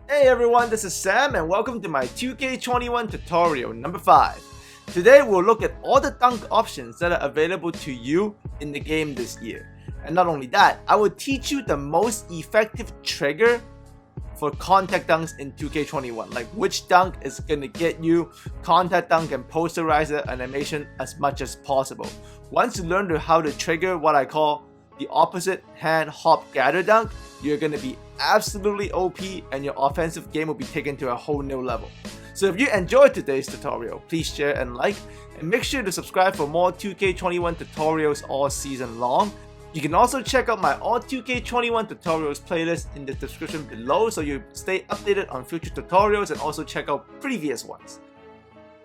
Hey everyone, this is Sam and welcome to my 2K21 tutorial number 5. Today we'll look at all the dunk options that are available to you in the game this year. And not only that, I will teach you the most effective trigger for contact dunks in 2K21. Like which dunk is going to get you contact dunk and posterizer animation as much as possible. Once you learn how to trigger what I call the opposite hand hop gather dunk, you're going to be absolutely OP and your offensive game will be taken to a whole new level. So if you enjoyed today's tutorial, please share and like, and make sure to subscribe for more 2K21 tutorials all season long. You can also check out my all 2K21 tutorials playlist in the description below so you stay updated on future tutorials and also check out previous ones.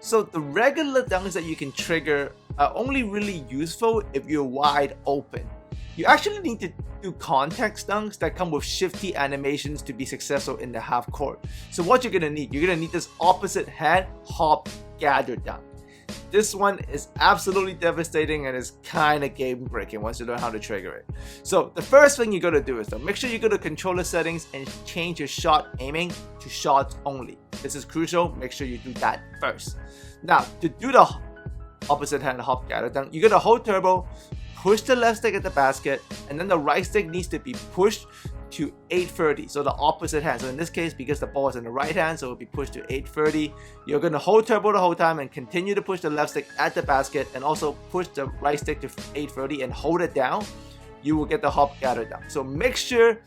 So the regular dunks that you can trigger are only really useful if you're wide open. You actually need to do contact dunks that come with shifty animations to be successful in the half court. So what you're going to need this opposite hand hop gather dunk. This one is absolutely devastating and is kind of game breaking once you learn how to trigger it. So the first thing you got to do is make sure you go to controller settings and change your shot aiming to shots only. This is crucial, make sure you do that first. Now to do the opposite hand hop gather dunk, you got to hold turbo, push the left stick at the basket, and then the right stick needs to be pushed to 830, so the opposite hand. So in this case, because the ball is in the right hand, so it'll be pushed to 830. You're going to hold turbo the whole time and continue to push the left stick at the basket and also push the right stick to 830 and hold it down. You will get the hop gather down. So make sure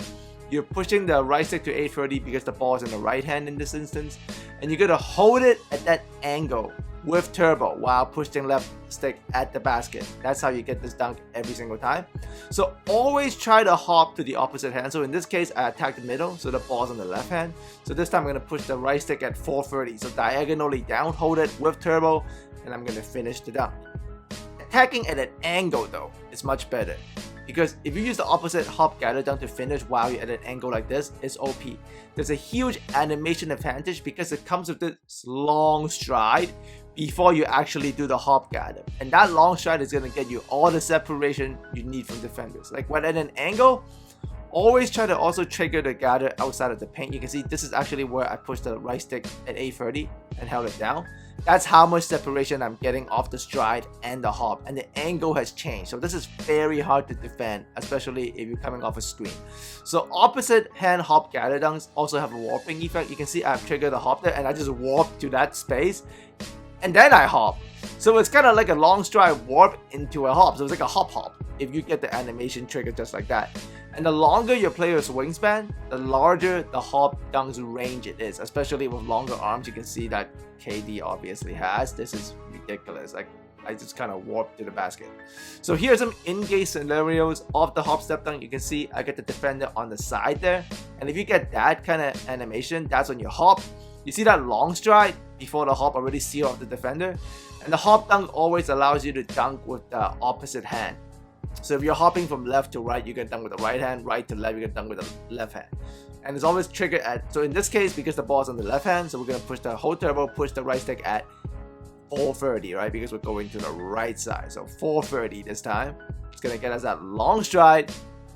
you're pushing the right stick to 830 because the ball is in the right hand in this instance, and you're going to hold it at that angle with turbo while pushing left stick at the basket. That's how you get this dunk every single time. So always try to hop to the opposite hand. So in this case, I attack the middle, so the ball's on the left hand. So this time I'm going to push the right stick at 430. So diagonally down, hold it with turbo, and I'm going to finish the dunk. Attacking at an angle though is much better, because if you use the opposite hop gather dunk to finish while you're at an angle like this, it's OP. There's a huge animation advantage because it comes with this long stride before you actually do the hop gather, and that long stride is going to get you all the separation you need from defenders. Like when at an angle, always try to also trigger the gather outside of the paint. You can see this is actually where I pushed the right stick at 830 and held it down. That's how much separation I'm getting off the stride and the hop, and the angle has changed. So this is very hard to defend, especially if you're coming off a screen. So opposite hand hop gather dunks also have a warping effect. You can see I've triggered the hop there and I just warp to that space and then I hop. So it's kind of like a long stride warp into a hop. So it's like a hop if you get the animation trigger just like that. And the longer your player's wingspan, the larger the hop dunk's range it is, especially with longer arms. You can see that KD obviously has. This is ridiculous. Like I just kind of warped to the basket. So here's some in-game scenarios of the hop step dunk. You can see I get the defender on the side there. And if you get that kind of animation, that's when you hop. You see that long stride before the hop already seal off the defender. And the hop dunk always allows you to dunk with the opposite hand. So if you're hopping from left to right, you can dunk with the right hand, right to left, you can dunk with the left hand. And it's always triggered at, so in this case, because the ball's on the left hand, so we're going to push the hold turbo, push the right stick at 430, right? Because we're going to the right side. So 430 this time. It's going to get us that long stride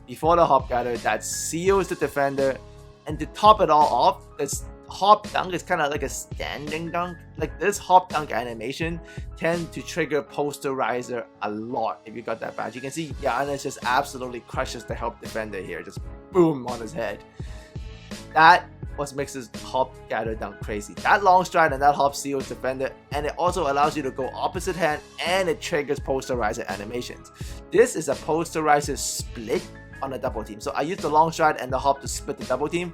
before the hop gather that seals the defender. And to top it all off, this hop dunk is kind of like a standing dunk. Like this hop dunk animation tend to trigger posterizer a lot if you got that badge. You can see Giannis just absolutely crushes the help defender here, just boom on his head. That what makes this hop gather dunk crazy. That long stride and that hop seals defender, and it also allows you to go opposite hand and it triggers posterizer animations. This is a posterizer split on a double team. So I used the long stride and the hop to split the double team.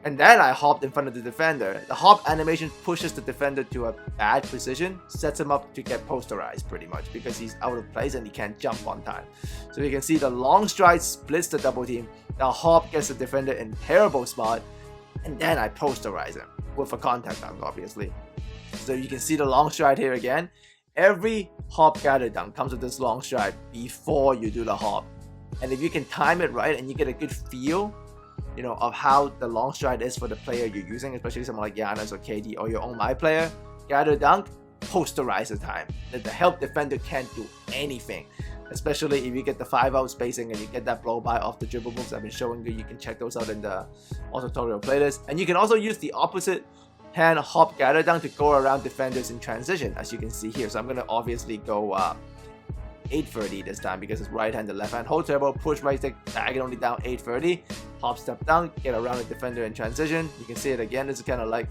And then I hopped in front of the defender. The hop animation pushes the defender to a bad position, sets him up to get posterized pretty much because he's out of place and he can't jump on time. So you can see the long stride splits the double team. The hop gets the defender in terrible spot, and then I posterize him with a contact dunk, obviously. So you can see the long stride here again. Every hop gather dunk comes with this long stride before you do the hop. And if you can time it right and you get a good feel, you know, of how the long stride is for the player you're using, especially someone like Giannis or KD or your own my player, gather dunk, posterizer time. The help defender can't do anything. especially if you get the 5-out spacing and you get that blow by off the dribble moves I've been showing you. You can check those out in the tutorial playlist. And you can also use the opposite hand hop gather down to go around defenders in transition, as you can see here. So I'm going to obviously go 830 this time because it's right hand to left hand. Hold turbo, push right stick diagonally down 830, hop step down, get around the defender in transition. You can see it again. This is kind of like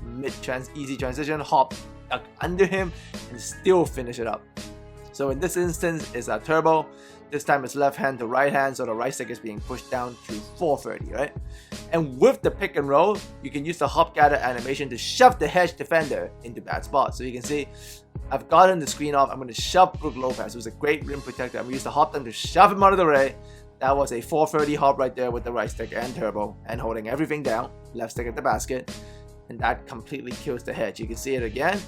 easy transition, hop, duck under him, and still finish it up. So in this instance, it's a turbo. This time it's left hand to right hand, so the right stick is being pushed down to 430, right? And with the pick and roll, you can use the hop gather animation to shove the hedge defender into bad spots. So you can see, I've gotten the screen off. I'm going to shove Brook Lopez, who's a great rim protector. I'm going to use the hop down to shove him out of the way. That was a 430 hop right there with the right stick and turbo, and holding everything down, left stick at the basket, and that completely kills the hedge. You can see it again.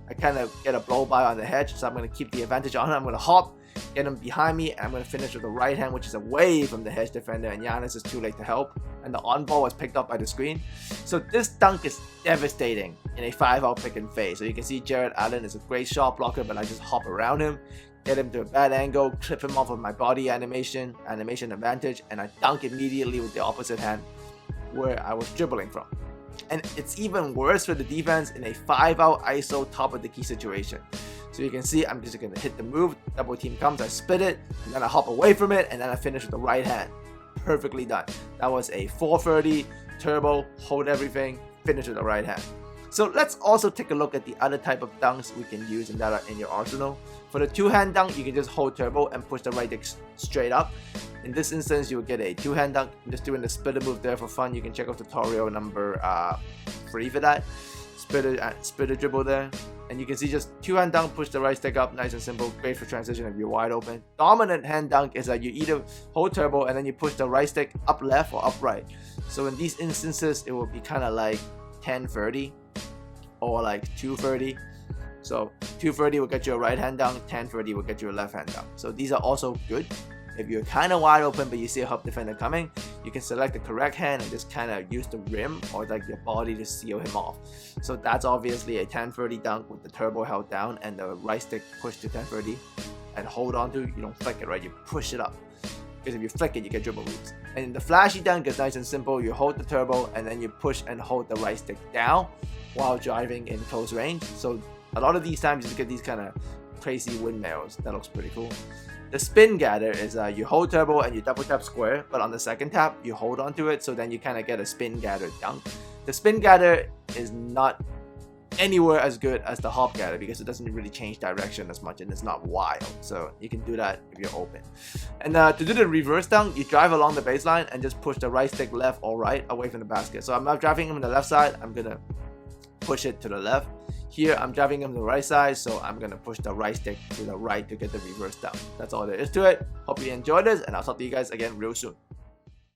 I kind of get a blow by on the hedge, so I'm going to keep the advantage on him. I'm going to hop, get him behind me, and I'm going to finish with the right hand, which is away from the hedge defender, and Giannis is too late to help, and the on ball was picked up by the screen. So this dunk is devastating in a 5-out pick and fade. So you can see Jared Allen is a great shot blocker, but I just hop around him, get him to a bad angle, clip him off of my body animation advantage, and I dunk immediately with the opposite hand where I was dribbling from. And it's even worse for the defense in a 5-out ISO top of the key situation. So you can see I'm just going to hit the move, double team comes, I spit it, and then I hop away from it, and then I finish with the right hand. Perfectly done. That was a 430 turbo, hold everything, finish with the right hand. So let's also take a look at the other type of dunks we can use and that are in your arsenal. For the 2-hand dunk, you can just hold turbo and push the right stick straight up. In this instance, you will get a 2-hand dunk. I'm just doing the splitter move there for fun. You can check out tutorial number 3 for that. Splitter dribble there. And you can see just 2-hand dunk, push the right stick up, nice and simple, great for transition if you're wide open. Dominant hand dunk is that you either hold turbo and then you push the right stick up left or up right. So in these instances, it will be kind of like 1030 or like 230. So 230 will get you a right hand dunk, 1030 will get you a left hand dunk. So these are also good. If you're kind of wide open but you see a hop defender coming, you can select the correct hand and just kind of use the rim or like your body to seal him off. So that's obviously a 1030 dunk with the turbo held down and the right stick pushed to 1030 and hold on to. You don't flick it, right? You push it up. Because if you flick it, you get dribble moves. And the flashy dunk is nice and simple. You hold the turbo and then you push and hold the right stick down while driving in close range. So a lot of these times you get these kind of crazy windmills. That looks pretty cool. The spin gather is you hold turbo and you double tap square, but on the second tap you hold onto it, so then you kind of get a spin gather dunk. The spin gather is not anywhere as good as the hop gather because it doesn't really change direction as much and it's not wild, so you can do that if you're open. And to do the reverse dunk, you drive along the baseline and just push the right stick left or right away from the basket. So I'm not driving him on the left side, I'm gonna push it to the left. Here I'm driving him to the right side, so I'm gonna push the right stick to the right to get the reverse down. That's all there is to it. Hope you enjoyed this, and I'll talk to you guys again real soon.